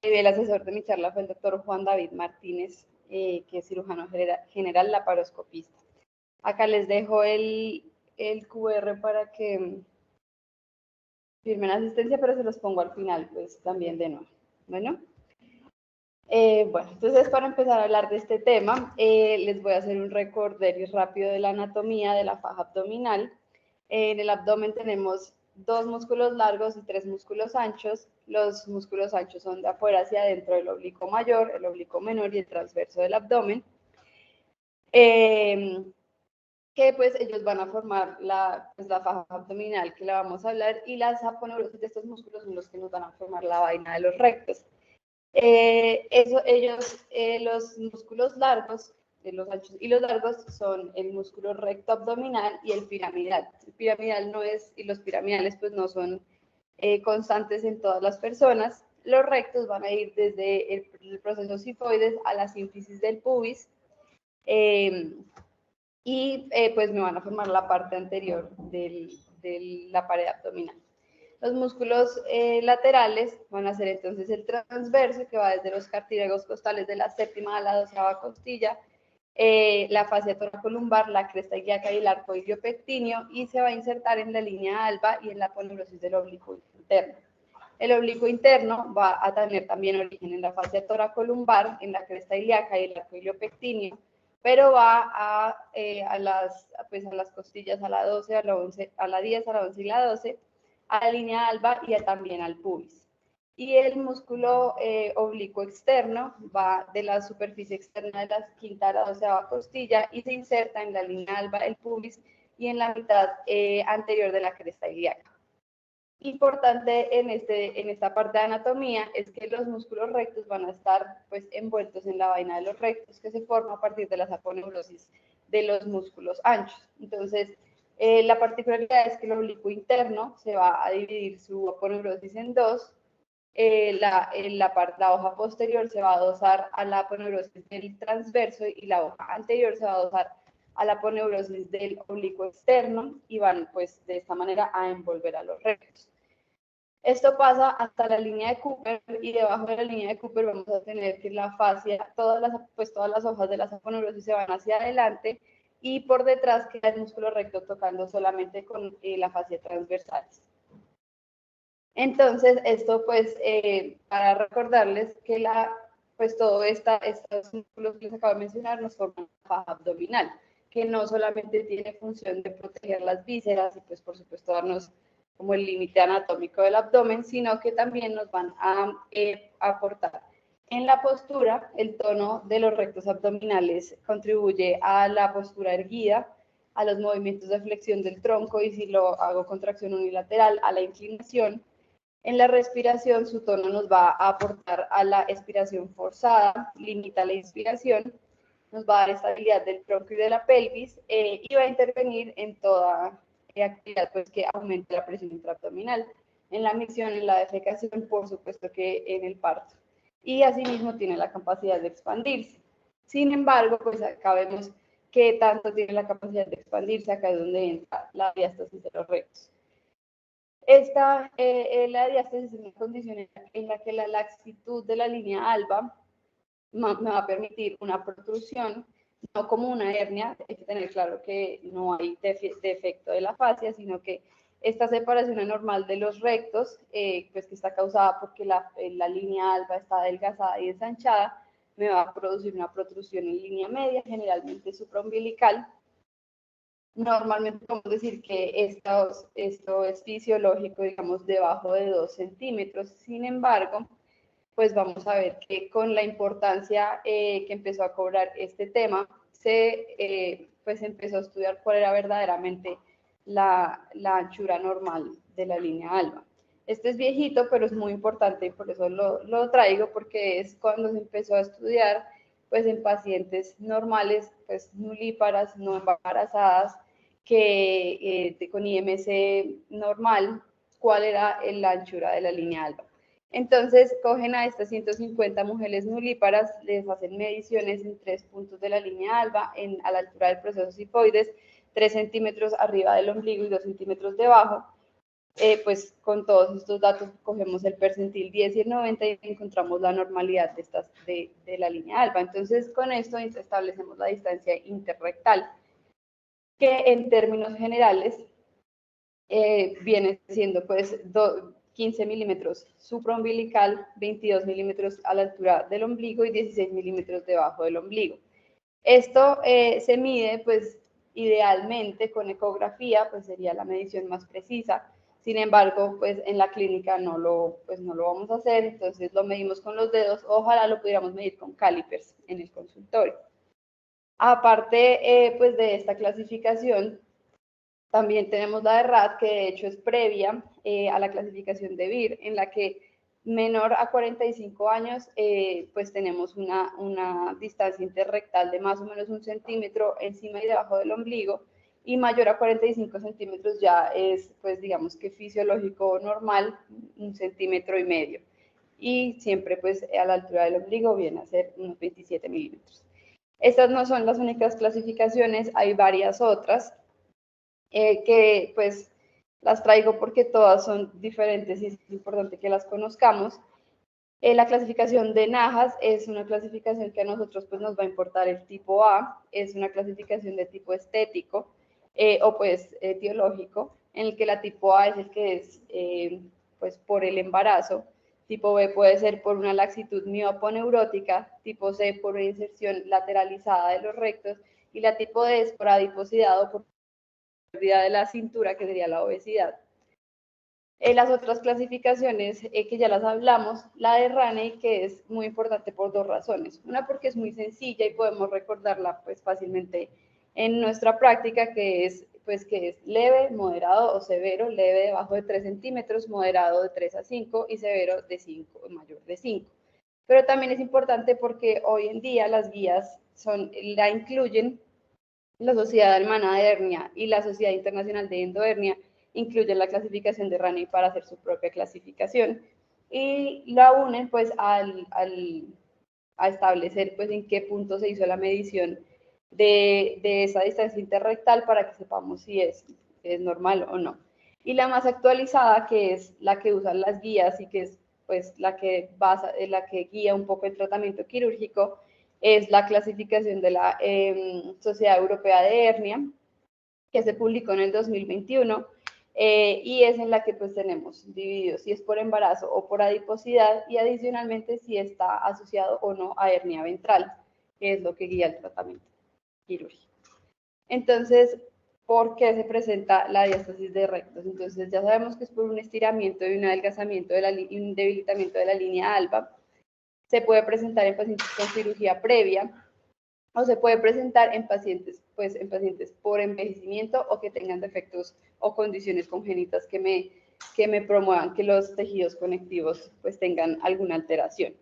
El asesor de mi charla fue el doctor Juan David Martínez, que es cirujano general laparoscopista. Acá les dejo el QR para que firmen asistencia, pero se los pongo al final, pues también de nuevo. Bueno, entonces para empezar a hablar de este tema, les voy a hacer un recorderis rápido de la anatomía de la faja abdominal. En el abdomen tenemos 2 músculos largos y 3 músculos anchos. Los músculos anchos son de afuera hacia adentro, el oblicuo mayor, el oblicuo menor y el transverso del abdomen. Que pues ellos van a formar la faja abdominal que la vamos a hablar, y las aponeurosis de estos músculos son los que nos van a formar la vaina de los rectos. Los músculos largos, los anchos y los largos, son el músculo recto abdominal y el piramidal. El piramidal no es, y los piramidales pues no son constantes en todas las personas. Los rectos van a ir desde el proceso sifoides a la sínfisis del pubis, pues me van a formar la parte anterior de la pared abdominal. Los músculos laterales van a ser entonces el transverso, que va desde los cartílagos costales de la séptima a la 12ª costilla, la fascia toracolumbar, la cresta ilíaca y el arco iliopectíneo, y se va a insertar en la línea alba y en la aponeurosis del oblicuo interno. El oblicuo interno va a tener también origen en la fascia toracolumbar, en la cresta ilíaca y el arco iliopectíneo, pero va a las costillas, a la 12, a la 11, a la 10, a la 11 y la 12, a la línea alba y también al pubis. Y el músculo oblicuo externo va de la superficie externa de la 5ª a la 12ª costilla y se inserta en la línea alba, el pubis, y en la mitad anterior de la cresta ilíaca. Importante en esta parte de anatomía es que los músculos rectos van a estar pues envueltos en la vaina de los rectos, que se forma a partir de las aponeurosis de los músculos anchos. Entonces, la particularidad es que el oblicuo interno se va a dividir su aponeurosis en 2. La hoja posterior se va a adosar a la aponeurosis del transverso y la hoja anterior se va a adosar a la aponeurosis del oblicuo externo, y van pues de esta manera a envolver a los rectos. Esto pasa hasta la línea de Cooper, y debajo de la línea de Cooper vamos a tener que la fascia, todas las hojas de las aponeurosis se van hacia adelante, y por detrás queda el músculo recto tocando solamente con la fascia transversal. Entonces, esto pues para recordarles que todos estos músculos que les acabo de mencionar nos forman la faja abdominal, que no solamente tiene función de proteger las vísceras y pues por supuesto darnos como el límite anatómico del abdomen, sino que también nos van a aportar en la postura. El tono de los rectos abdominales contribuye a la postura erguida, a los movimientos de flexión del tronco, y si lo hago contracción unilateral, a la inclinación. En la respiración, su tono nos va a aportar a la expiración forzada, limita la inspiración, nos va a dar estabilidad del tronco y de la pelvis, y va a intervenir en toda actividad pues, que aumente la presión intraabdominal, en la micción, en la defecación, por supuesto que en el parto. Y asimismo tiene la capacidad de expandirse. Sin embargo, pues acá vemos que tanto tiene la capacidad de expandirse, acá es donde entra la diástasis de los rectos. La diástasis es una condición en la que la laxitud de la línea alba me va a permitir una protrusión, no como una hernia. Hay que tener claro que no hay defecto de la fascia, sino que esta separación anormal de los rectos, pues que está causada porque la línea alba está adelgazada y desanchada, me va a producir una protrusión en línea media, generalmente supraumbilical. Normalmente podemos decir que esto es fisiológico, digamos, debajo de 2 centímetros. Sin embargo, pues vamos a ver que con la importancia que empezó a cobrar este tema, pues empezó a estudiar cuál era verdaderamente la anchura normal de la línea alba. Este es viejito, pero es muy importante, y por eso lo traigo, porque es cuando se empezó a estudiar pues en pacientes normales, pues nulíparas, no embarazadas, con IMC normal, cuál era la anchura de la línea alba. Entonces, cogen a estas 150 mujeres nulíparas, les hacen mediciones en 3 puntos de la línea alba, a la altura del proceso sifoides, 3 centímetros arriba del ombligo y 2 centímetros debajo. pues con todos estos datos cogemos el percentil 10 y el 90 y encontramos la normalidad de la línea alba. Entonces, con esto establecemos la distancia interrectal, que en términos generales viene siendo pues 15 milímetros supraumbilical, 22 milímetros a la altura del ombligo y 16 milímetros debajo del ombligo. Esto se mide pues idealmente con ecografía, pues sería la medición más precisa. Sin embargo, pues en la clínica no lo vamos a hacer, entonces lo medimos con los dedos. Ojalá lo pudiéramos medir con calipers en el consultorio. Aparte pues de esta clasificación, también tenemos la de RAD, que de hecho es previa a la clasificación de BIR, en la que menor a 45 años, pues tenemos una distancia interrectal de más o menos 1 centímetro encima y debajo del ombligo, y mayor a 45 centímetros ya es, pues digamos que fisiológico normal, 1,5 centímetros. Y siempre pues a la altura del ombligo viene a ser unos 27 milímetros. Estas no son las únicas clasificaciones, hay varias otras que pues las traigo porque todas son diferentes y es importante que las conozcamos. La clasificación de Najas es una clasificación que a nosotros pues nos va a importar el tipo A, es una clasificación de tipo estético o pues etiológico, en el que la tipo A es el que es pues por el embarazo, tipo B puede ser por una laxitud mioponeurótica, tipo C por una inserción lateralizada de los rectos y la tipo D es por adiposidad o por pérdida de la cintura, que sería la obesidad. Las otras clasificaciones que ya las hablamos, la de Raney, que es muy importante por dos razones. Una, porque es muy sencilla y podemos recordarla pues fácilmente en nuestra práctica, que es leve, moderado o severo, leve debajo de 3 centímetros, moderado de 3 a 5 y severo de 5, mayor de 5. Pero también es importante porque hoy en día las guías la incluyen la Sociedad Alemana de Hernia y la Sociedad Internacional de Endohernia incluyen la clasificación de Raney para hacer su propia clasificación y la unen pues a establecer pues en qué punto se hizo la medición de esa distancia interrectal para que sepamos si es normal o no. Y la más actualizada, que es la que usan las guías y que es pues la que guía un poco el tratamiento quirúrgico, es la clasificación de la Sociedad Europea de Hernia, que se publicó en el 2021, y es en la que pues tenemos dividido si es por embarazo o por adiposidad, y adicionalmente si está asociado o no a hernia ventral, que es lo que guía el tratamiento quirúrgico. Entonces, ¿por qué se presenta la diástasis de rectos? Entonces, ya sabemos que es por un estiramiento y un adelgazamiento y un debilitamiento de la línea alba. Se puede presentar en pacientes con cirugía previa o se puede presentar en pacientes por envejecimiento o que tengan defectos o condiciones congénitas que me promuevan que los tejidos conectivos pues tengan alguna alteración.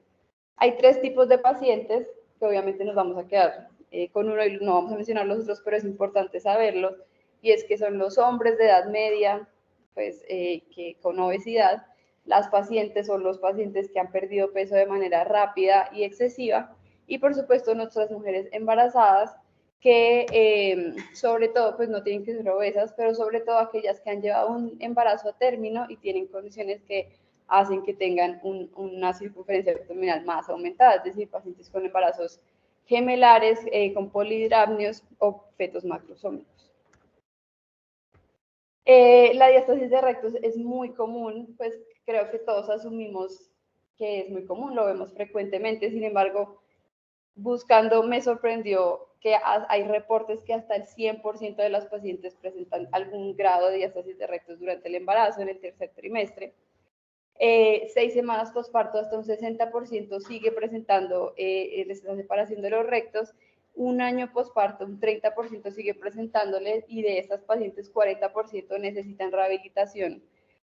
Hay 3 tipos de pacientes que obviamente nos vamos a quedar con uno y no vamos a mencionar los otros, pero es importante saberlo, y es que son los hombres de edad media, pues que con obesidad, las pacientes son los pacientes que han perdido peso de manera rápida y excesiva, y por supuesto nuestras mujeres embarazadas que sobre todo pues no tienen que ser obesas, pero sobre todo aquellas que han llevado un embarazo a término y tienen condiciones que hacen que tengan una circunferencia abdominal más aumentada, es decir, pacientes con embarazos gemelares, con polidramnios o fetos macrosómicos. La diástasis de rectos es muy común, pues creo que todos asumimos que es muy común, lo vemos frecuentemente, sin embargo, buscando me sorprendió que hay reportes que hasta el 100% de las pacientes presentan algún grado de diástasis de rectos durante el embarazo en el tercer trimestre. 6 semanas posparto hasta un 60% sigue presentando esta separación de los rectos. Un año posparto un 30% sigue presentándole, y de estas pacientes 40% necesitan rehabilitación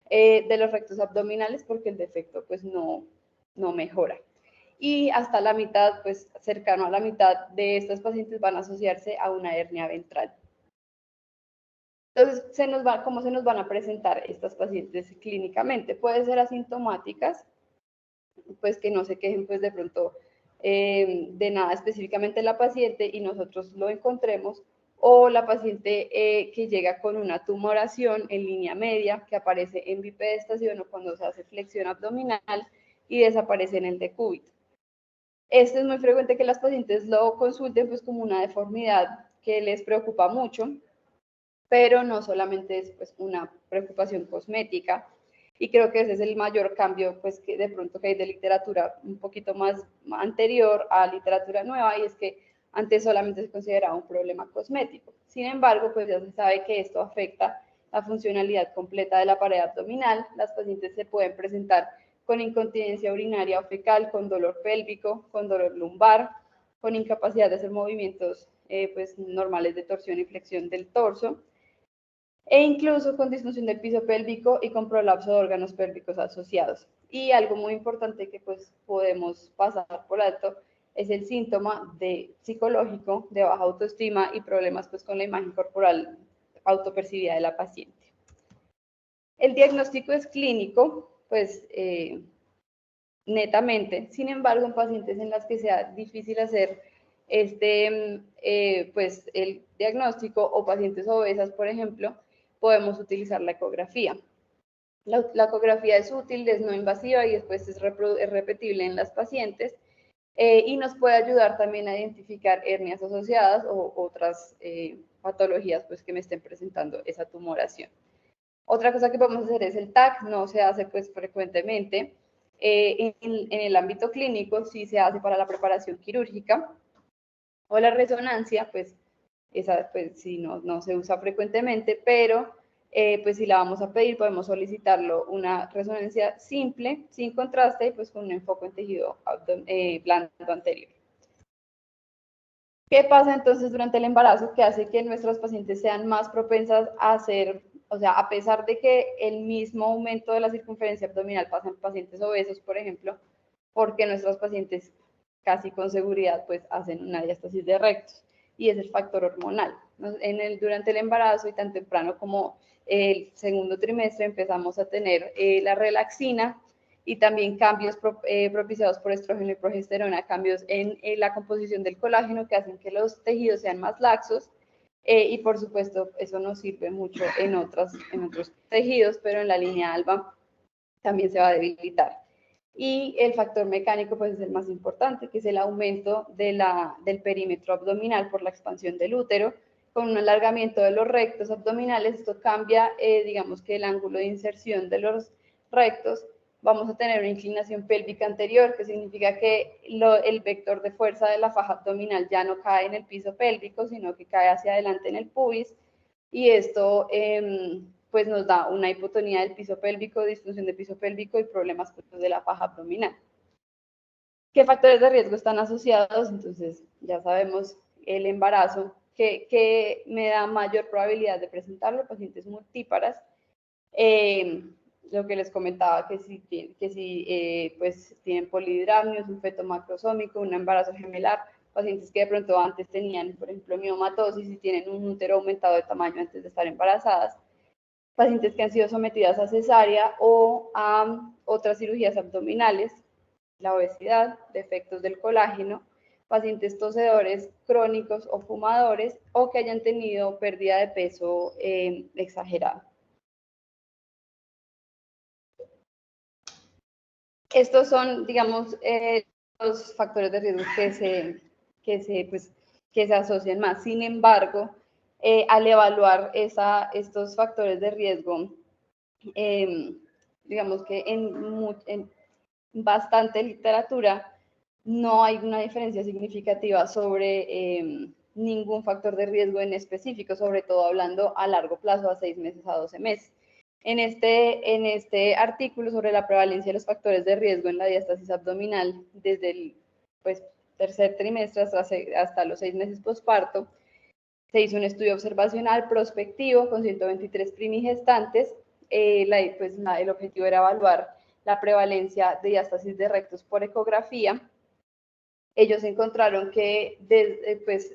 de los rectos abdominales porque el defecto pues no mejora. Y hasta la mitad, pues cercano a la mitad de estas pacientes van a asociarse a una hernia ventral. Entonces, ¿cómo se nos van a presentar estas pacientes clínicamente? Pueden ser asintomáticas, pues que no se quejen pues de pronto de nada específicamente la paciente y nosotros lo encontremos, o la paciente que llega con una tumoración en línea media que aparece en bipedestación o cuando se hace flexión abdominal y desaparece en el decúbito. Esto es muy frecuente que las pacientes lo consulten pues como una deformidad que les preocupa mucho, pero no solamente es pues una preocupación cosmética, y creo que ese es el mayor cambio pues que de pronto que hay de literatura un poquito más anterior a literatura nueva, y es que antes solamente se consideraba un problema cosmético. Sin embargo, pues ya se sabe que esto afecta la funcionalidad completa de la pared abdominal. Las pacientes se pueden presentar con incontinencia urinaria o fecal, con dolor pélvico, con dolor lumbar, con incapacidad de hacer movimientos pues normales de torsión y flexión del torso, e incluso con disfunción del piso pélvico y con prolapso de órganos pélvicos asociados. Y algo muy importante que pues podemos pasar por alto es el síntoma psicológico de baja autoestima y problemas pues con la imagen corporal autopercibida de la paciente. El diagnóstico es clínico, pues netamente. Sin embargo, en pacientes en las que sea difícil hacer pues el diagnóstico, o pacientes obesas, por ejemplo, podemos utilizar la ecografía. La ecografía es útil, es no invasiva y después es repetible en las pacientes, y nos puede ayudar también a identificar hernias asociadas o otras patologías pues, que me estén presentando esa tumoración. Otra cosa que podemos hacer es el TAC, no se hace pues frecuentemente. En el ámbito clínico sí se hace para la preparación quirúrgica, o la resonancia, pues esa pues sí no se usa frecuentemente, pero pues si la vamos a pedir podemos solicitarlo una resonancia simple, sin contraste y pues con un enfoque en tejido blando anterior. ¿Qué pasa entonces durante el embarazo? Que hace que nuestras pacientes sean más propensas a hacer, o sea, a pesar de que el mismo aumento de la circunferencia abdominal pasa en pacientes obesos, por ejemplo, porque nuestras pacientes casi con seguridad pues hacen una diástasis de rectos, y es el factor hormonal. Durante el embarazo y tan temprano como el segundo trimestre empezamos a tener la relaxina y también cambios propiciados por estrógeno y progesterona, cambios en la composición del colágeno que hacen que los tejidos sean más laxos, y por supuesto eso nos sirve mucho en otros tejidos, pero en la línea alba también se va a debilitar. Y el factor mecánico pues es el más importante, que es el aumento del perímetro abdominal por la expansión del útero, con un alargamiento de los rectos abdominales. Esto cambia, digamos que el ángulo de inserción de los rectos. Vamos a tener una inclinación pélvica anterior, que significa que el vector de fuerza de la faja abdominal ya no cae en el piso pélvico, sino que cae hacia adelante en el pubis, y esto pues nos da una hipotonía del piso pélvico, disfunción del piso pélvico y problemas de la faja abdominal. ¿Qué factores de riesgo están asociados? Entonces, ya sabemos el embarazo, que me da mayor probabilidad de presentarlo, pacientes multíparas. Lo que les comentaba, que si pues tienen polidramnios, un feto macrosómico, un embarazo gemelar, pacientes que de pronto antes tenían, por ejemplo, miomatosis y tienen un útero aumentado de tamaño antes de estar embarazadas, pacientes que han sido sometidas a cesárea o a otras cirugías abdominales, la obesidad, defectos del colágeno, pacientes tosedores crónicos o fumadores, o que hayan tenido pérdida de peso exagerada. Estos son, digamos, los factores de riesgo que se asocian más. Sin embargo, al evaluar estos factores de riesgo, digamos que en bastante literatura no hay una diferencia significativa sobre ningún factor de riesgo en específico, sobre todo hablando a largo plazo, a 6 meses a 12 meses. En este artículo sobre la prevalencia de los factores de riesgo en la diástasis abdominal desde el tercer trimestre hasta los 6 meses posparto, se hizo un estudio observacional prospectivo con 123 primigestantes. El objetivo era evaluar la prevalencia de diástasis de rectos por ecografía. Ellos encontraron que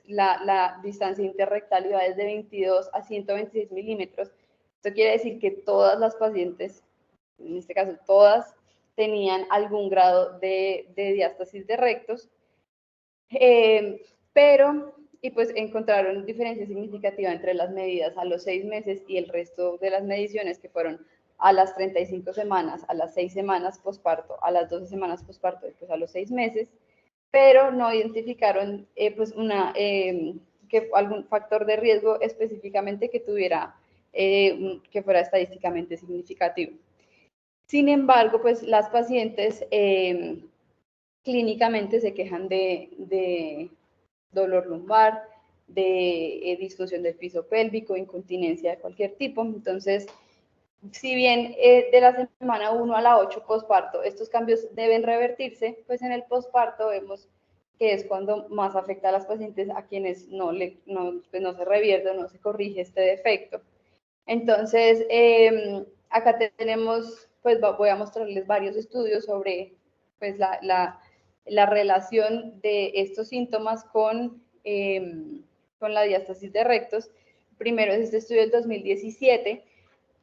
la distancia interrectal iba desde 22 a 126 milímetros. Esto quiere decir que todas las pacientes, en este caso todas, tenían algún grado de diástasis de rectos, pero y pues encontraron diferencia significativa entre las medidas a los 6 meses y el resto de las mediciones que fueron a las 35 semanas, a las 6 semanas posparto, a las 12 semanas posparto, después a los 6 meses, pero no identificaron pues que algún factor de riesgo específicamente que tuviera, que fuera estadísticamente significativo. Sin embargo, pues las pacientes clínicamente se quejan de dolor lumbar, de disfunción del piso pélvico, incontinencia de cualquier tipo. Entonces, si bien de la semana 1 a la 8 posparto estos cambios deben revertirse, pues en el posparto vemos que es cuando más afecta a las pacientes a quienes pues no se revierte o no se corrige este defecto. Entonces, acá tenemos, pues voy a mostrarles varios estudios sobre pues, la relación de estos síntomas con la diástasis de rectos. Primero es este estudio del 2017,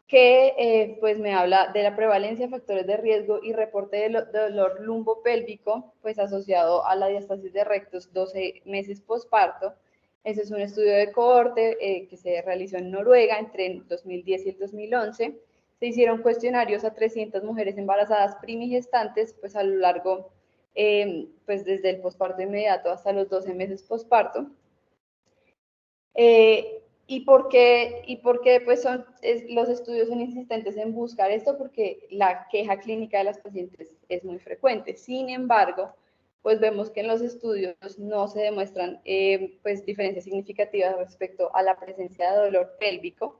que pues me habla de la prevalencia de factores de riesgo y reporte de dolor lumbopélvico, pues asociado a la diástasis de rectos 12 meses posparto. Ese es un estudio de cohorte que se realizó en Noruega entre el 2010 y el 2011. Se hicieron cuestionarios a 300 mujeres embarazadas primigestantes, pues a lo largo, pues desde el posparto inmediato hasta los 12 meses posparto. ¿Y por qué pues los estudios son insistentes en buscar esto? Porque la queja clínica de las pacientes es muy frecuente. Sin embargo, pues vemos que en los estudios no se demuestran pues diferencias significativas respecto a la presencia de dolor pélvico.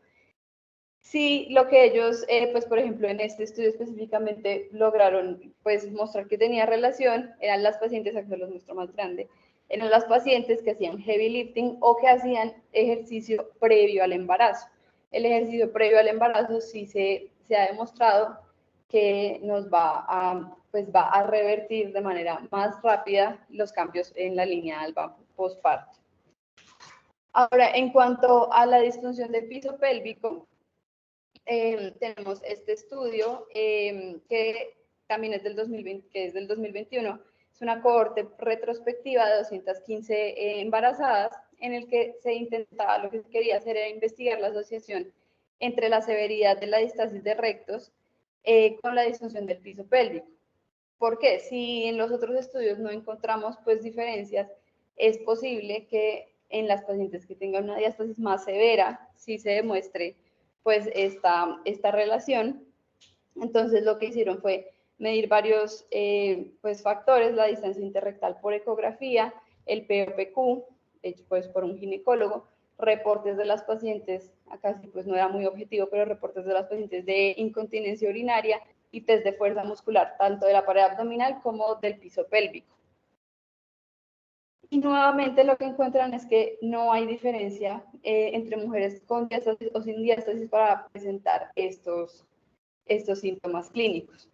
Sí, lo que ellos, pues por ejemplo, en este estudio específicamente lograron pues mostrar que tenía relación, eran las pacientes, aquí los muestro más grande, eran las pacientes que hacían heavy lifting o que hacían ejercicio previo al embarazo. El ejercicio previo al embarazo sí se ha demostrado que nos pues va a revertir de manera más rápida los cambios en la línea alba postparto. Ahora, en cuanto a la disfunción del piso pélvico, tenemos este estudio que también es del 2020, que es del 2021, es una cohorte retrospectiva de 215 embarazadas en el que se intentaba, lo que se quería hacer era investigar la asociación entre la severidad de la distasis de rectos con la disfunción del piso pélvico. ¿Por qué? Si en los otros estudios no encontramos pues diferencias, es posible que en las pacientes que tengan una diástasis más severa sí se demuestre pues esta relación. Entonces lo que hicieron fue medir varios pues, factores, la distancia interrectal por ecografía, el POPQ, hecho pues por un ginecólogo, reportes de las pacientes, acá sí pues no era muy objetivo, pero reportes de las pacientes de incontinencia urinaria y test de fuerza muscular, tanto de la pared abdominal como del piso pélvico. Y nuevamente lo que encuentran es que no hay diferencia entre mujeres con diástasis o sin diástasis para presentar estos síntomas clínicos.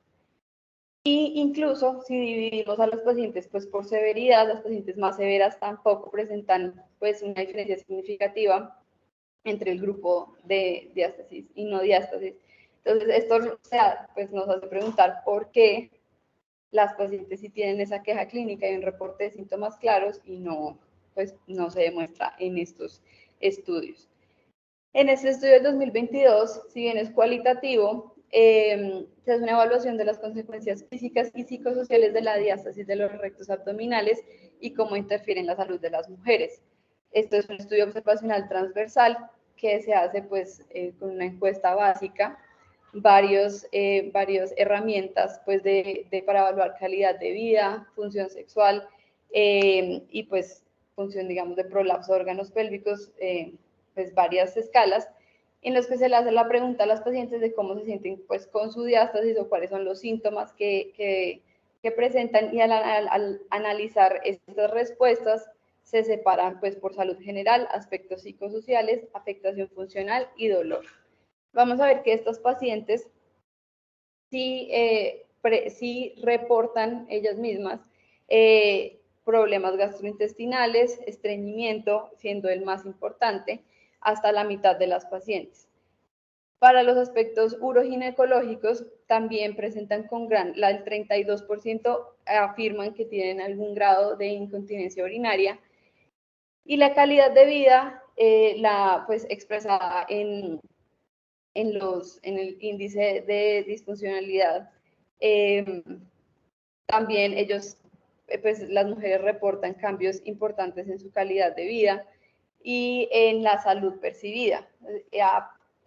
Y incluso si dividimos a los pacientes pues por severidad, las pacientes más severas tampoco presentan pues una diferencia significativa entre el grupo de diástasis y no diástasis. Entonces esto pues nos hace preguntar por qué las pacientes sí tienen esa queja clínica y un reporte de síntomas claros y pues no se demuestra en estos estudios. En este estudio del 2022, si bien es cualitativo, se hace una evaluación de las consecuencias físicas y psicosociales de la diástasis de los rectos abdominales y cómo interfiere en la salud de las mujeres. Esto es un estudio observacional transversal que se hace pues con una encuesta básica, varias herramientas pues para evaluar calidad de vida, función sexual y pues función digamos de prolapso de órganos pélvicos, pues varias escalas en los que se le hace la pregunta a las pacientes de cómo se sienten pues con su diástasis o cuáles son los síntomas que presentan, y al analizar estas respuestas se separan pues por salud general, aspectos psicosociales, afectación funcional y dolor. Vamos a ver que estas pacientes sí reportan ellas mismas problemas gastrointestinales, estreñimiento, siendo el más importante, hasta la mitad de las pacientes. Para los aspectos uroginecológicos, también presentan el 32% afirman que tienen algún grado de incontinencia urinaria Y la calidad de vida, pues expresada en el índice de disfuncionalidad, también pues las mujeres reportan cambios importantes en su calidad de vida y en la salud percibida.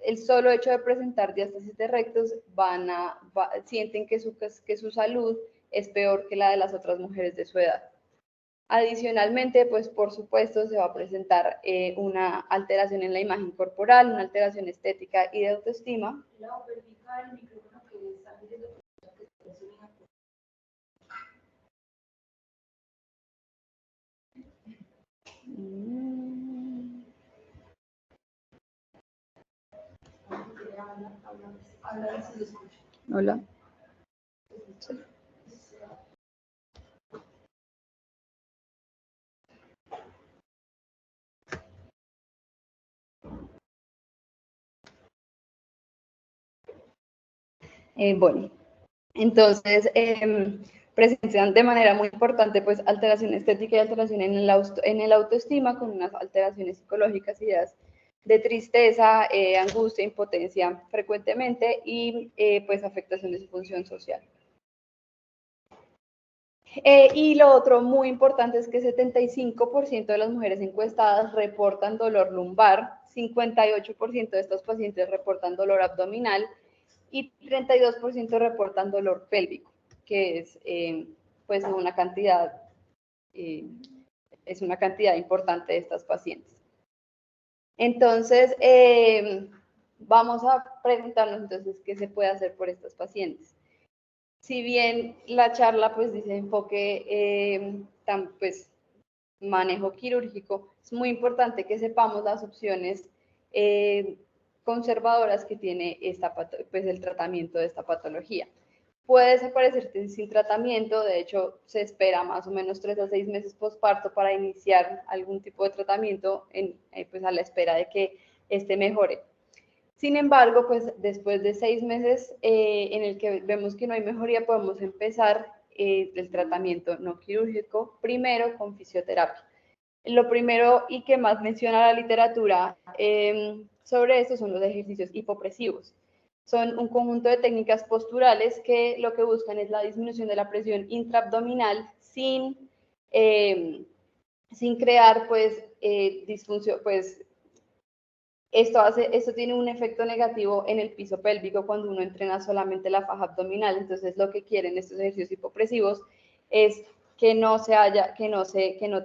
El solo hecho de presentar diástasis de rectos sienten que su salud es peor que la de las otras mujeres de su edad. Adicionalmente, pues por supuesto se va a presentar una alteración en la imagen corporal, una alteración estética y de autoestima. Hola. Bueno, entonces presentan de manera muy importante pues alteración estética y alteración en el autoestima, con unas alteraciones psicológicas, ideas de tristeza, angustia, impotencia frecuentemente y pues afectación de su función social. Y lo otro muy importante es que 75% de las mujeres encuestadas reportan dolor lumbar, 58% de estos pacientes reportan dolor abdominal y 32% reportan dolor pélvico, que es pues es una cantidad importante de estas pacientes. Entonces, vamos a preguntarnos entonces qué se puede hacer por estas pacientes. Si bien la charla pues dice enfoque, pues manejo quirúrgico, es muy importante que sepamos las opciones conservadoras que tiene pues el tratamiento de esta patología. Puede desaparecer sin tratamiento, de hecho se espera más o menos 3 a 6 meses posparto para iniciar algún tipo de tratamiento pues a la espera de que este mejore. Sin embargo, pues después de 6 meses en el que vemos que no hay mejoría, podemos empezar el tratamiento no quirúrgico, primero con fisioterapia. Lo primero y que más menciona la literatura sobre esto son los ejercicios hipopresivos. Son un conjunto de técnicas posturales que lo que buscan es la disminución de la presión intraabdominal sin crear pues disfunción, pues esto tiene un efecto negativo en el piso pélvico cuando uno entrena solamente la faja abdominal. Entonces, lo que quieren estos ejercicios hipopresivos es que no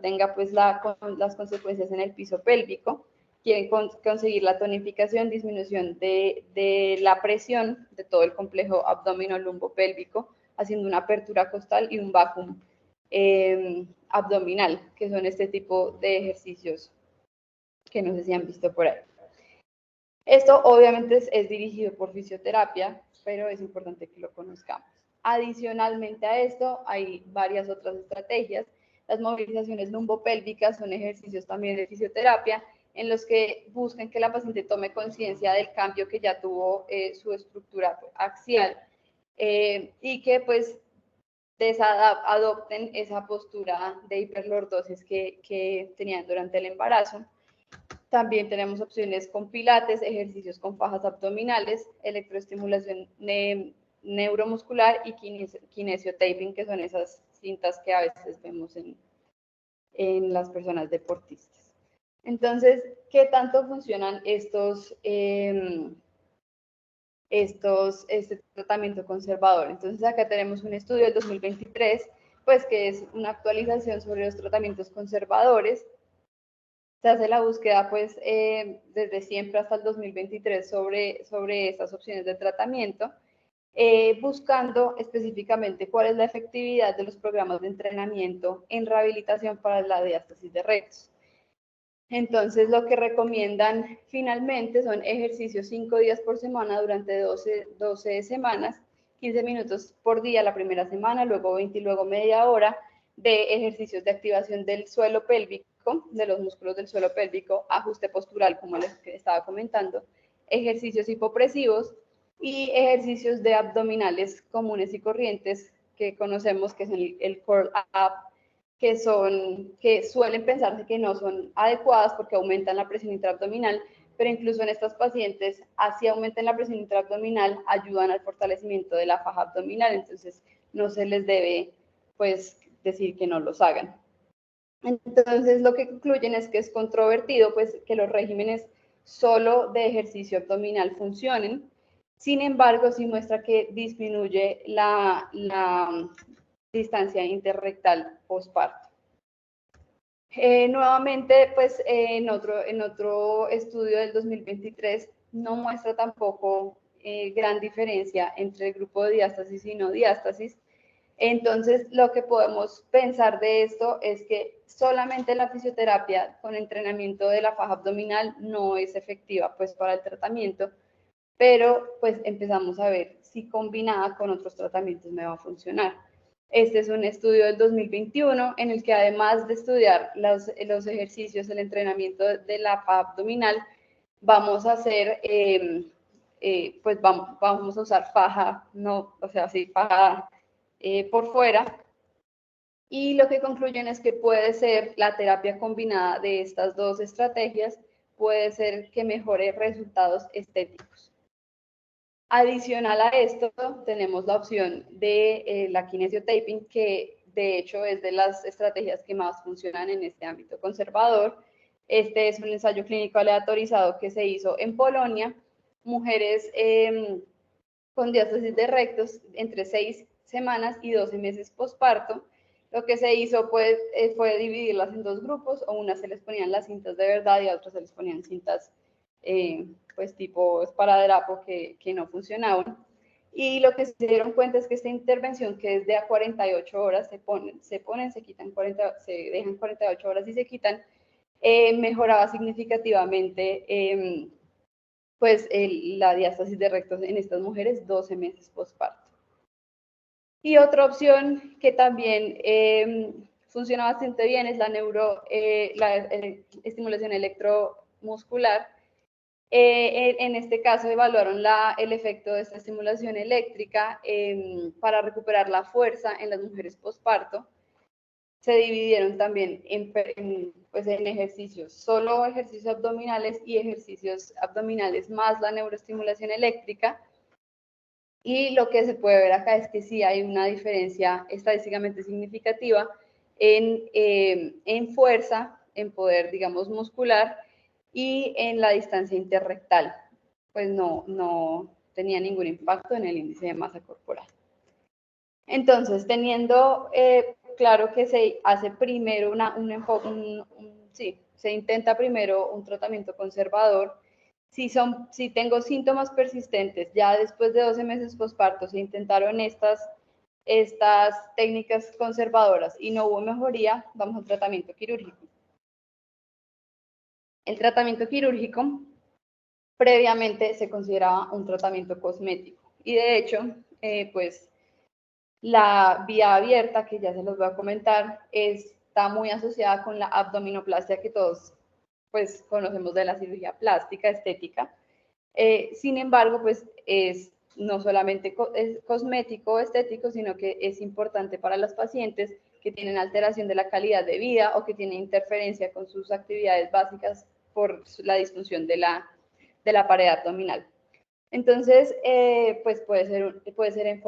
tenga pues las consecuencias en el piso pélvico. Quieren conseguir la tonificación, disminución de la presión de todo el complejo abdominolumbo-pélvico, haciendo una apertura costal y un vacuum abdominal, que son este tipo de ejercicios que no sé si han visto por ahí. Esto obviamente es dirigido por fisioterapia, pero es importante que lo conozcamos. Adicionalmente a esto, hay varias otras estrategias. Las movilizaciones lumbopélvicas son ejercicios también de fisioterapia en los que buscan que la paciente tome conciencia del cambio que ya tuvo su estructura axial y que pues adopten esa postura de hiperlordosis que tenían durante el embarazo. También tenemos opciones con pilates, ejercicios con fajas abdominales, electroestimulación neuromuscular y kinesiotaping, que son esas cintas que a veces vemos en las personas deportistas. Entonces, ¿qué tanto funcionan este tratamiento conservador? Entonces, acá tenemos un estudio del 2023, pues que es una actualización sobre los tratamientos conservadores. Se hace la búsqueda pues desde siempre hasta el 2023 sobre estas opciones de tratamiento, buscando específicamente cuál es la efectividad de los programas de entrenamiento en rehabilitación para la diástasis de rectos. Entonces, lo que recomiendan finalmente son ejercicios 5 días por semana durante 12 semanas, 15 minutos por día la primera semana, luego 20 y luego media hora de ejercicios de activación del suelo pélvico, de los músculos del suelo pélvico, ajuste postural, como les estaba comentando, ejercicios hipopresivos y ejercicios de abdominales comunes y corrientes que conocemos, que es el curl up, que suelen pensarse que no son adecuadas porque aumentan la presión intraabdominal, pero incluso en estas pacientes, así aumenten la presión intraabdominal, ayudan al fortalecimiento de la faja abdominal, entonces no se les debe, pues, decir que no los hagan. Entonces, lo que concluyen es que es controvertido, pues, que los regímenes solo de ejercicio abdominal funcionen. Sin embargo, sí muestra que disminuye la distancia interrectal postparto. Nuevamente, pues en otro estudio del 2023 no muestra tampoco gran diferencia entre el grupo de diástasis y no diástasis. Entonces, lo que podemos pensar de esto es que solamente la fisioterapia con entrenamiento de la faja abdominal no es efectiva pues para el tratamiento, pero pues empezamos a ver si combinada con otros tratamientos me va a funcionar. Este es un estudio del 2021 en el que además de estudiar los ejercicios, el entrenamiento de la faja abdominal, vamos a hacer, pues vamos a usar faja, no, o sea, sí, faja por fuera. Y lo que concluyen es que puede ser la terapia combinada de estas dos estrategias, puede ser que mejore resultados estéticos. Adicional a esto, tenemos la opción de la kinesiotaping, que de hecho es de las estrategias que más funcionan en este ámbito conservador. Este es un ensayo clínico aleatorizado que se hizo en Polonia. Mujeres con diástasis de rectos entre 6 semanas y 12 meses posparto. Lo que se hizo pues, fue dividirlas en dos grupos, o unas se les ponían las cintas de verdad y a otras se les ponían cintas pues tipo esparadrapo que no funcionaban. Y lo que se dieron cuenta es que esta intervención, que es de a 48 horas, se quitan 40, se dejan 48 horas y se quitan, mejoraba significativamente pues la diástasis de rectos en estas mujeres 12 meses posparto. Y otra opción que también funciona bastante bien es la estimulación electromuscular. En este caso evaluaron el efecto de esta estimulación eléctrica para recuperar la fuerza en las mujeres posparto. Se dividieron también pues en ejercicios, solo ejercicios abdominales y ejercicios abdominales más la neuroestimulación eléctrica. Y lo que se puede ver acá es que sí hay una diferencia estadísticamente significativa en fuerza, en poder, digamos, muscular y en la distancia interrectal. Pues no tenía ningún impacto en el índice de masa corporal. Entonces, teniendo claro que se hace primero se intenta primero un tratamiento conservador. Si tengo síntomas persistentes, ya después de 12 meses posparto se intentaron estas técnicas conservadoras y no hubo mejoría, vamos al tratamiento quirúrgico. El tratamiento quirúrgico previamente se consideraba un tratamiento cosmético y de hecho, pues la vía abierta, que ya se los voy a comentar, está muy asociada con la abdominoplastia que todos pues conocemos de la cirugía plástica, estética. Sin embargo, pues es no solamente es cosmético o estético, sino que es importante para las pacientes que tienen alteración de la calidad de vida o que tienen interferencia con sus actividades básicas por la disfunción de la pared abdominal. Entonces, pues puede ser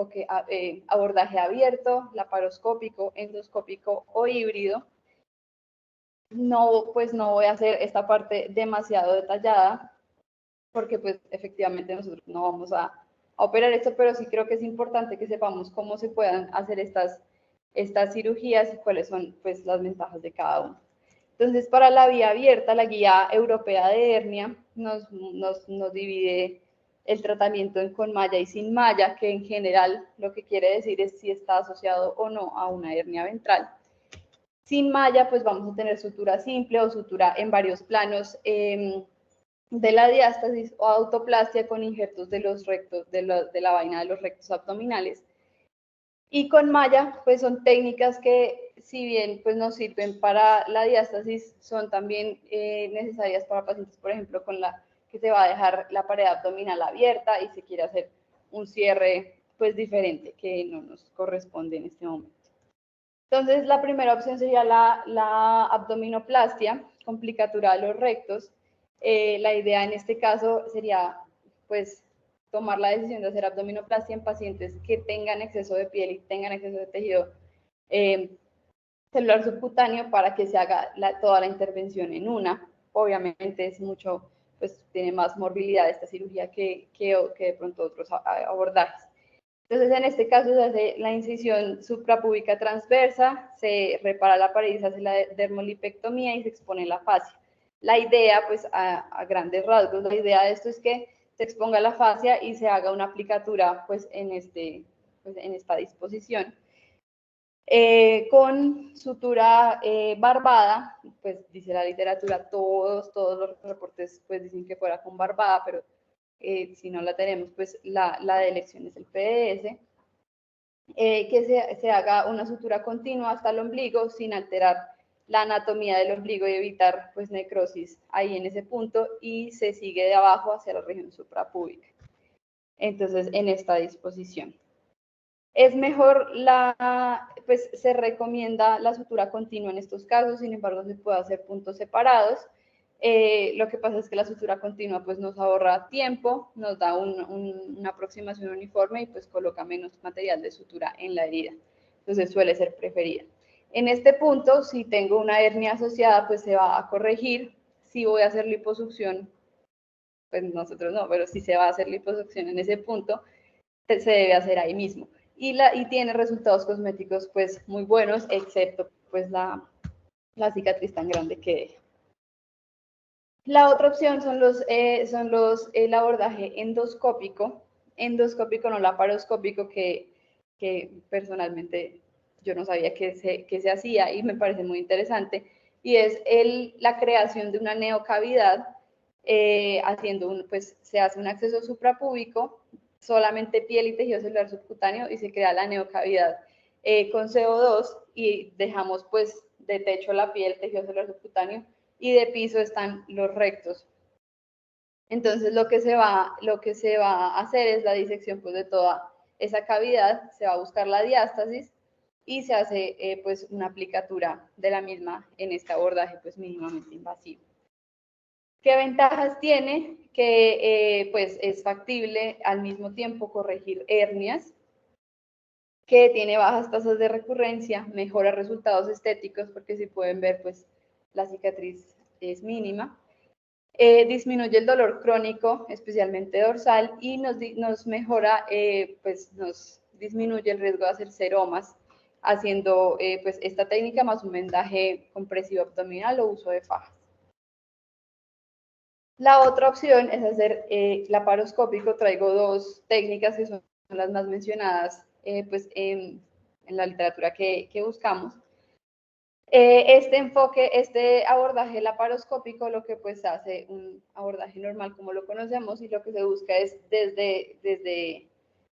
abordaje abierto, laparoscópico, endoscópico o híbrido. Pues no voy a hacer esta parte demasiado detallada, porque pues efectivamente nosotros no vamos a operar esto, pero sí creo que es importante que sepamos cómo se puedan hacer estas cirugías y cuáles son pues las ventajas de cada uno. Entonces, para la vía abierta, la guía europea de hernia nos divide el tratamiento con malla y sin malla, que en general lo que quiere decir es si está asociado o no a una hernia ventral. Sin malla, pues vamos a tener sutura simple o sutura en varios planos de la diástasis, o autoplastia con injertos de los rectos, de la vaina de los rectos abdominales. Y con malla, pues son técnicas que, si bien pues nos sirven para la diástasis, son también necesarias para pacientes, por ejemplo, que se va a dejar la pared abdominal abierta y se quiere hacer un cierre pues diferente que no nos corresponde en este momento. Entonces, la primera opción sería la abdominoplastia, complicatura de los rectos. La idea en este caso sería, pues, tomar la decisión de hacer abdominoplastia en pacientes que tengan exceso de piel y tengan exceso de tejido celular subcutáneo para que se haga toda la intervención en una. Obviamente es mucho, pues tiene más morbilidad esta cirugía que de pronto otros abordajes. Entonces, en este caso se hace la incisión suprapúbica transversa, se repara la pared, se hace la dermolipectomía y se expone la fascia. La idea, pues a grandes rasgos, la idea de esto es que se exponga la fascia y se haga una aplicatura pues en esta disposición. Con sutura barbada, pues dice la literatura, todos los reportes pues dicen que fuera con barbada, pero si no la tenemos, pues la de elección es el PDS. Que se haga una sutura continua hasta el ombligo sin alterar la anatomía del ombligo y evitar pues necrosis ahí en ese punto, y se sigue de abajo hacia la región suprapúbica. Entonces, en esta disposición. Es mejor pues se recomienda la sutura continua en estos casos, sin embargo se puede hacer puntos separados. Lo que pasa es que la sutura continua pues nos ahorra tiempo, nos da una aproximación uniforme y pues coloca menos material de sutura en la herida. Entonces suele ser preferida. En este punto, si tengo una hernia asociada, pues se va a corregir. Si voy a hacer liposucción, pues nosotros no, pero si se va a hacer liposucción en ese punto, se debe hacer ahí mismo. Y tiene resultados cosméticos pues muy buenos, excepto pues la cicatriz tan grande que deja. La otra opción son el abordaje endoscópico no laparoscópico, que personalmente yo no sabía que se hacía y me parece muy interesante, y es la creación de una neocavidad, pues se hace un acceso suprapúbico, solamente piel y tejido celular subcutáneo, y se crea la neocavidad con CO2, y dejamos pues de techo la piel, tejido celular subcutáneo, y de piso están los rectos. Entonces lo que se va a hacer es la disección pues de toda esa cavidad, se va a buscar la diástasis y se hace pues una aplicatura de la misma en este abordaje pues mínimamente invasivo. ¿Qué ventajas tiene? Que pues es factible al mismo tiempo corregir hernias, que tiene bajas tasas de recurrencia, mejora resultados estéticos, porque si pueden ver pues la cicatriz es mínima. Disminuye el dolor crónico, especialmente dorsal, y nos mejora, pues nos disminuye el riesgo de hacer seromas, haciendo pues esta técnica más un vendaje compresivo abdominal o uso de fajas. La otra opción es hacer laparoscópico. Traigo dos técnicas que son las más mencionadas pues en la literatura que buscamos. Este abordaje laparoscópico, lo que pues hace un abordaje normal como lo conocemos, y lo que se busca es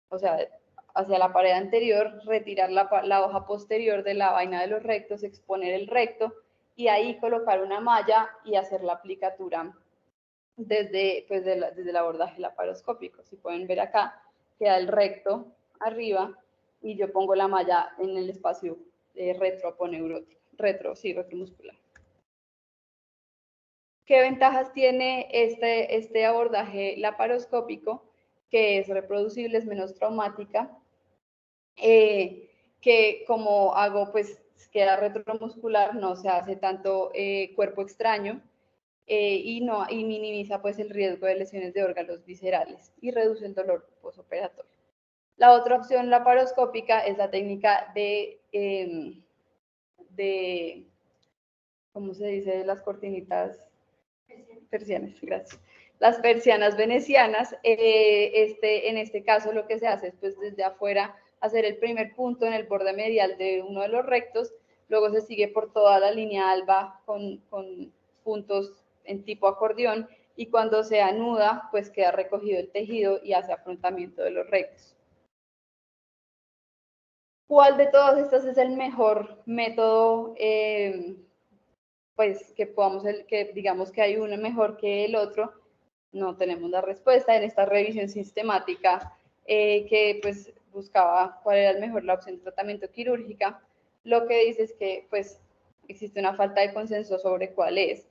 o sea, hacia la pared anterior, retirar la hoja posterior de la vaina de los rectos, exponer el recto y ahí colocar una malla y hacer la aplicatura desde el abordaje laparoscópico. Si pueden ver acá, queda el recto arriba y yo pongo la malla en el espacio retroaponeurótico. Retromuscular. ¿Qué ventajas tiene este abordaje laparoscópico? Que es reproducible, es menos traumática, que como hago, pues queda retromuscular, no se hace tanto cuerpo extraño, y minimiza pues el riesgo de lesiones de órganos viscerales y reduce el dolor postoperatorio. La otra opción laparoscópica es la técnica ¿cómo se dice? Las cortinitas persianas, gracias. Las persianas venecianas. En este caso lo que se hace es pues desde afuera hacer el primer punto en el borde medial de uno de los rectos, luego se sigue por toda la línea alba con puntos en tipo acordeón, y cuando se anuda pues queda recogido el tejido y hace afrontamiento de los rectos. ¿Cuál de todas estas es el mejor método? Pues que digamos que hay uno mejor que el otro. No tenemos la respuesta en esta revisión sistemática que pues buscaba cuál era la opción de tratamiento quirúrgica. lo que dice es que pues existe una falta de consenso sobre cuál es,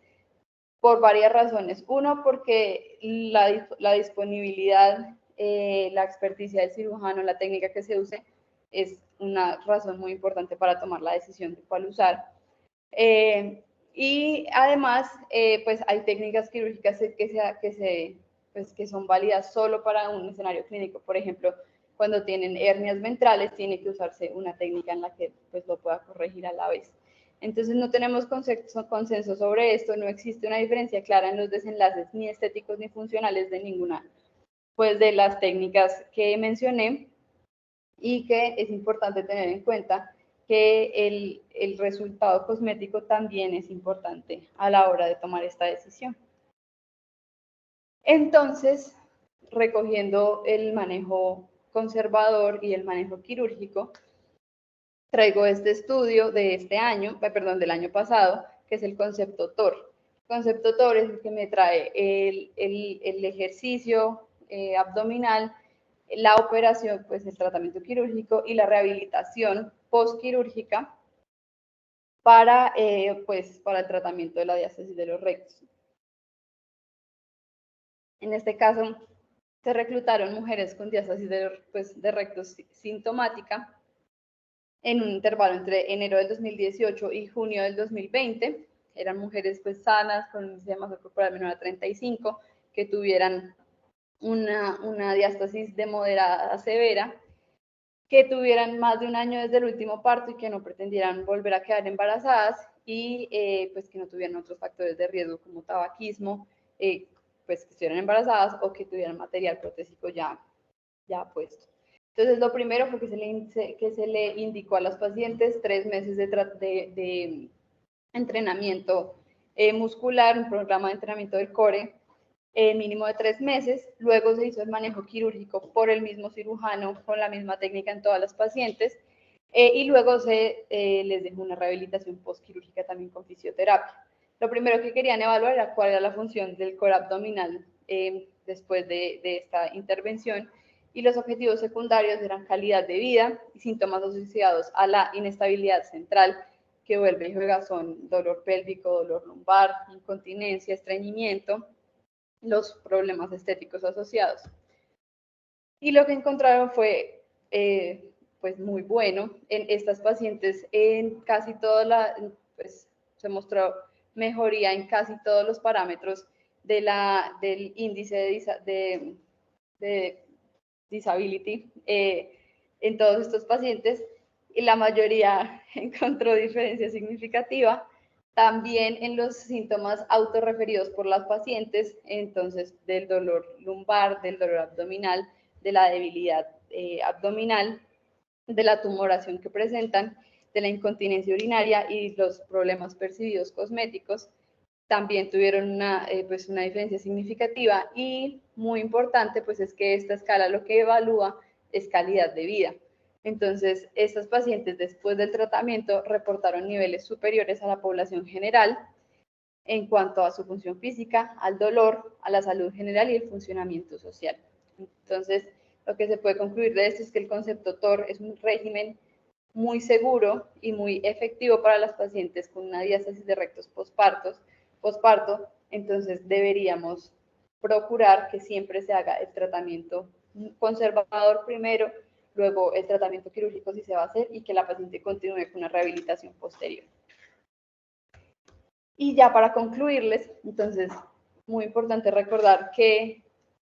por varias razones. Uno, porque la disponibilidad, la experticia del cirujano, la técnica que se use, es una razón muy importante para tomar la decisión de cuál usar. Y además, pues hay técnicas quirúrgicas que son válidas solo para un escenario clínico. Por ejemplo, cuando tienen hernias ventrales, tiene que usarse una técnica en la que pues, lo pueda corregir a la vez. Entonces no tenemos consenso sobre esto, no existe una diferencia clara en los desenlaces ni estéticos ni funcionales de ninguna pues, de las técnicas que mencioné, y que es importante tener en cuenta que el resultado cosmético también es importante a la hora de tomar esta decisión. Entonces, recogiendo el manejo conservador y el manejo quirúrgico, traigo este estudio de este año, perdón, del año pasado, que es el concepto TOR. El concepto TOR es el que me trae el ejercicio abdominal, la operación, pues el tratamiento quirúrgico y la rehabilitación postquirúrgica para, pues, para el tratamiento de la diástasis de los rectos. En este caso, se reclutaron mujeres con diástasis de rectos sintomática en un intervalo entre enero del 2018 y junio del 2020. Eran mujeres pues sanas, con un índice de masa corporal menor a 35, que tuvieran una diástasis de moderada a severa, que tuvieran más de un año desde el último parto y que no pretendieran volver a quedar embarazadas, y pues que no tuvieran otros factores de riesgo como tabaquismo, pues que estuvieran embarazadas o que tuvieran material protésico ya puesto. Entonces, lo primero fue que se le indicó a las pacientes 3 meses de entrenamiento muscular, un programa de entrenamiento del core mínimo de 3 meses. Luego se hizo el manejo quirúrgico por el mismo cirujano con la misma técnica en todas las pacientes, y luego se les dejó una rehabilitación postquirúrgica también con fisioterapia. Lo primero que querían evaluar era cuál era la función del core abdominal después de esta intervención, y los objetivos secundarios eran calidad de vida y síntomas asociados a la inestabilidad central que vuelve y juega son dolor pélvico, dolor lumbar, incontinencia, estreñimiento, los problemas estéticos asociados. Y lo que encontraron fue pues muy bueno. En estas pacientes, en casi pues se mostró mejoría en casi todos los parámetros del índice de disability en todos estos pacientes, y la mayoría encontró diferencia significativa también en los síntomas autorreferidos por las pacientes, entonces del dolor lumbar, del dolor abdominal, de la debilidad abdominal, de la tumoración que presentan, de la incontinencia urinaria y los problemas percibidos cosméticos. También tuvieron pues una diferencia significativa, y muy importante pues es que esta escala lo que evalúa es calidad de vida. Entonces, estas pacientes después del tratamiento reportaron niveles superiores a la población general en cuanto a su función física, al dolor, a la salud general y el funcionamiento social. Entonces, lo que se puede concluir de esto es que el concepto TOR es un régimen muy seguro y muy efectivo para las pacientes con una diástasis de rectos posparto. Entonces deberíamos procurar que siempre se haga el tratamiento conservador primero, luego el tratamiento quirúrgico si se va a hacer, y que la paciente continúe con una rehabilitación posterior. Y ya para concluirles, entonces, muy importante recordar que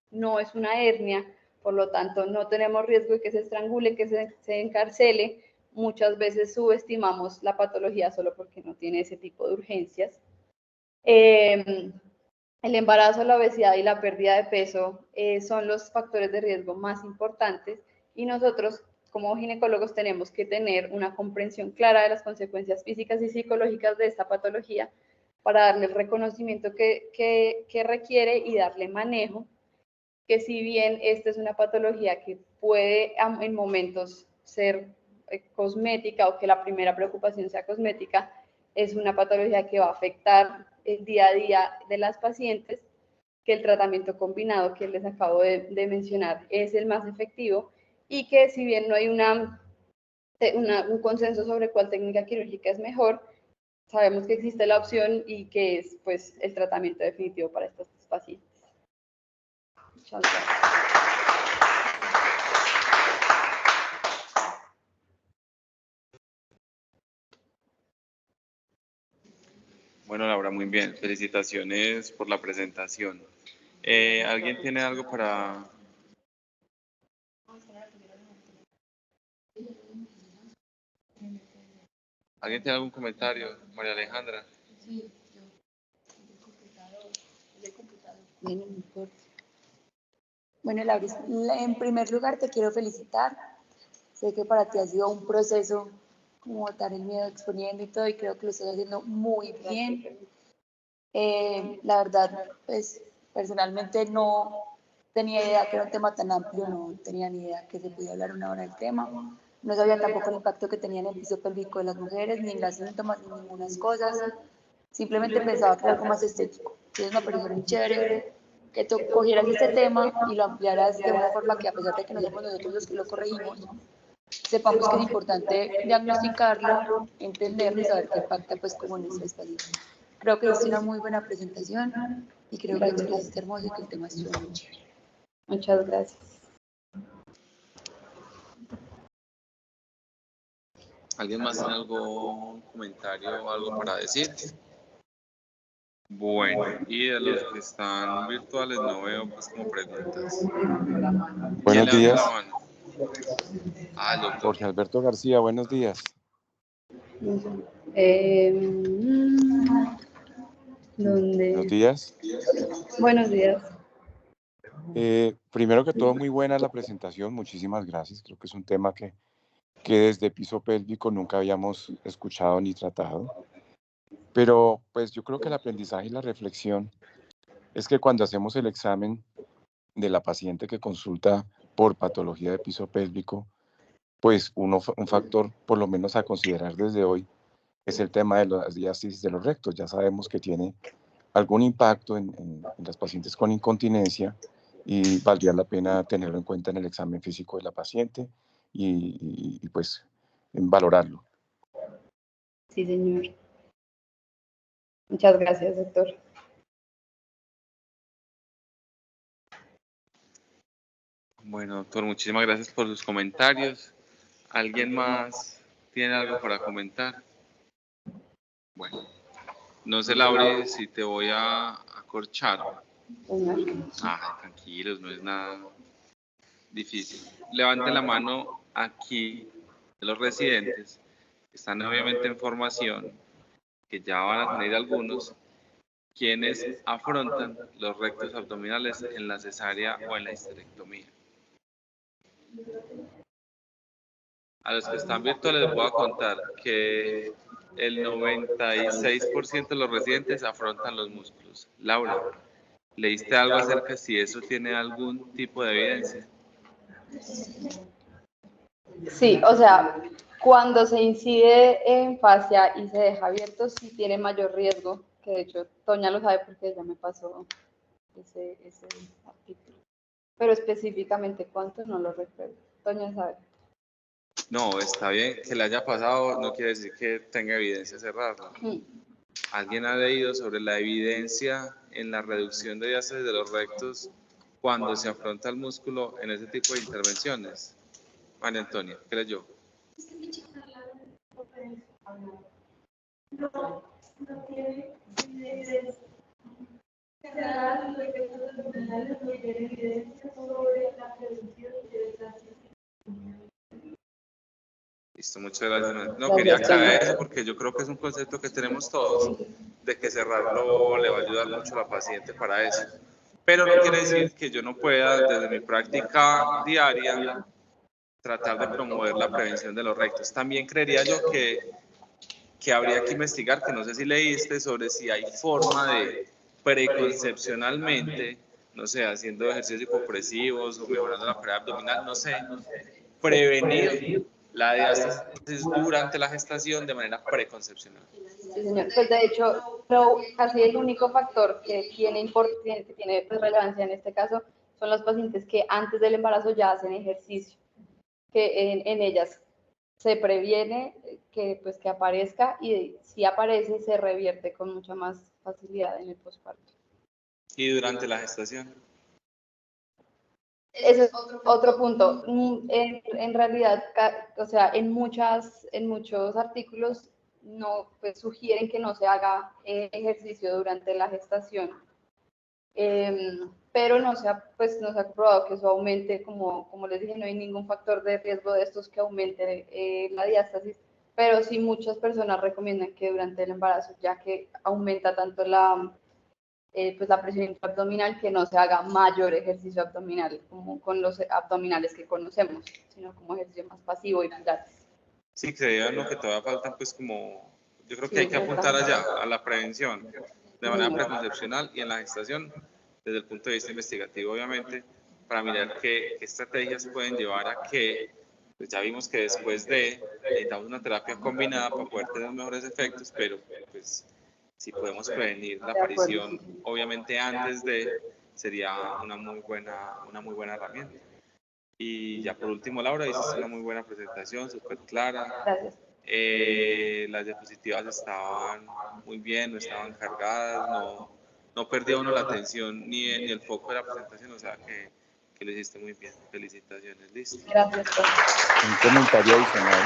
no es una hernia, por lo tanto no tenemos riesgo de que se estrangule, que se encarcele. Muchas veces subestimamos la patología solo porque no tiene ese tipo de urgencias. El embarazo, la obesidad y la pérdida de peso son los factores de riesgo más importantes, y nosotros como ginecólogos tenemos que tener una comprensión clara de las consecuencias físicas y psicológicas de esta patología para darle el reconocimiento que requiere y darle manejo, que si bien esta es una patología que puede en momentos ser cosmética, o que la primera preocupación sea cosmética, es una patología que va a afectar el día a día de las pacientes, que el tratamiento combinado que les acabo de mencionar es el más efectivo, y que si bien no hay una un consenso sobre cuál técnica quirúrgica es mejor. Sabemos que existe la opción y que es pues el tratamiento definitivo para estos pacientes. Muchas gracias. Bueno, Laura, muy bien. Felicitaciones por la presentación. ¿Alguien tiene algo para...? ¿Alguien tiene algún comentario? María Alejandra. Sí, yo. El computador. Bueno, no importa. Bueno, Laura, en primer lugar te quiero felicitar. Sé que para ti ha sido un proceso como botar el miedo exponiendo y todo, y creo que lo estás haciendo muy bien. La verdad, pues personalmente no tenía idea que era un tema tan amplio, no tenía ni idea que se podía hablar una hora del tema. No sabía tampoco el impacto que tenía en el piso pélvico de las mujeres, ni en las síntomas, ni en ninguna cosas. Simplemente pensaba que era algo más estético. Entonces me pareció muy chévere que tú cogieras este tema y lo ampliaras de una forma que, a pesar de que no somos nosotros los que lo corregimos, sepamos que es importante diagnosticarlo, entenderlo y saber qué impacta pues como en nuestras pacientes. Creo que hiciste una muy buena presentación y creo que expresaste hermoso y que el tema estuvo muy chévere. Muchas gracias. ¿Alguien más tiene algún comentario o algo para decir? Bueno, y de los que están virtuales no veo pues como preguntas. Buenos días. La mano? Ah, el doctor. Jorge Alberto García, buenos días. ¿Dónde? Buenos días. Buenos días. Primero que todo, muy buena la presentación, muchísimas gracias. Creo que es un tema que desde piso pélvico nunca habíamos escuchado ni tratado. Pero pues yo creo que el aprendizaje y la reflexión es que cuando hacemos el examen de la paciente que consulta por patología de piso pélvico, pues un factor por lo menos a considerar desde hoy es el tema de las diástasis de los rectos. Ya sabemos que tiene algún impacto en las pacientes con incontinencia y valdría la pena tenerlo en cuenta en el examen físico de la paciente y pues en valorarlo. Sí, señor. Muchas gracias, doctor. Bueno, doctor, muchísimas gracias por sus comentarios. ¿Alguien más tiene algo para comentar? Bueno, no sé, Laura, si te voy a acorchar. Ah, tranquilos, no es nada difícil. Levante la mano aquí de los residentes. Están obviamente en formación, que ya van a salir algunos, quienes afrontan los rectos abdominales en la cesárea o en la histerectomía. A los que están virtuales les voy a contar que el 96% de los residentes afrontan los músculos. Laura, ¿leíste algo acerca de si eso tiene algún tipo de evidencia? Sí, o sea, cuando se incide en fascia y se deja abierto, sí tiene mayor riesgo, que de hecho Toña lo sabe porque ya me pasó ese artículo. Pero específicamente cuánto no lo recuerdo. Toña sabe. No, está bien, que le haya pasado no quiere decir que tenga evidencia cerrada. ¿Alguien ha leído sobre la evidencia en la reducción de diástasis de los rectos cuando se afronta el músculo en ese tipo de intervenciones? María Antonia, ¿qué leyó? Listo, muchas gracias. No, quería aclarar eso porque yo creo que es un concepto que tenemos todos, de que cerrarlo le va a ayudar mucho a la paciente para eso. Pero no quiere decir que yo no pueda, desde mi práctica diaria, tratar de promover la prevención de los rectos. También creería yo que habría que investigar, que no sé si leíste, sobre si hay forma de preconcepcionalmente, no sé, haciendo ejercicios hipopresivos o mejorando la pared abdominal, no sé, prevenir la diástasis durante la gestación de manera preconcepcional. Sí, señor. Pues de hecho, casi el único factor que tiene relevancia en este caso son los pacientes que antes del embarazo ya hacen ejercicio, que en ellas se previene que, pues, que aparezca, y si aparece se revierte con mucha más facilidad en el posparto. ¿Y durante la gestación? Ese es otro punto. En realidad, o sea, en muchos artículos no, pues, sugieren que no se haga ejercicio durante la gestación, pero pues, no se ha probado que eso aumente, como les dije, no hay ningún factor de riesgo de estos que aumente la diástasis, pero sí muchas personas recomiendan que durante el embarazo, ya que aumenta tanto pues la presión intraabdominal, que no se haga mayor ejercicio abdominal como con los abdominales que conocemos, sino como ejercicio más pasivo y pilates. Sí, creía lo que todavía faltan, pues como, yo creo que Sí, hay que es apuntar verdad. allá, a la prevención, de manera Señor. preconcepcional y en la gestación, desde el punto de vista investigativo, obviamente, para mirar qué estrategias pueden llevar a que, pues ya vimos que después de, necesitamos una terapia combinada para poder tener mejores efectos, pero pues si podemos prevenir la De acuerdo, aparición, sí. obviamente antes de, sería una muy buena herramienta. Y ya por último, Laura, hiciste una muy buena presentación, súper clara. Gracias. Las diapositivas estaban muy bien, no estaban cargadas, no perdía uno la atención ni el foco de la presentación, o sea que lo hiciste muy bien. Felicitaciones, listo. Gracias, profe. Un comentario adicional.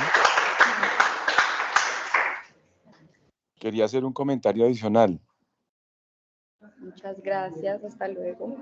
Quería hacer un comentario adicional. Muchas gracias. Hasta luego.